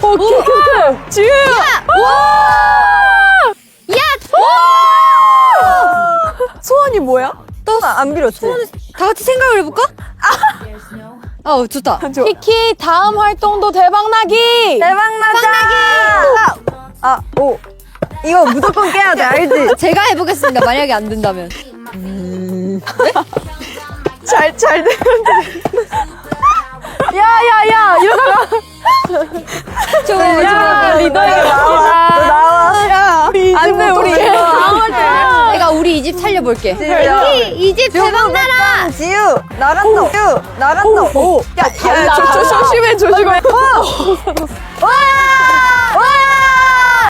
오케이. 지우야. 소원이 뭐야? 또 안 빌었지? 다 같이 생각을 해볼까? 좋다. 키키 다음 활동도 대박나기. 대박나자! 오. 이거 무조건 깨야 돼, 알지? 제가 해보겠습니다. 만약에 안 된다면. 잘 되면 돼. 야야야 이러다가 좋아. 리더에게 나와. 안돼 우리. 내가 우리 이 집 살려볼게. 이 집 대박나라! 지우, 나란다. 오. 조심해. 와!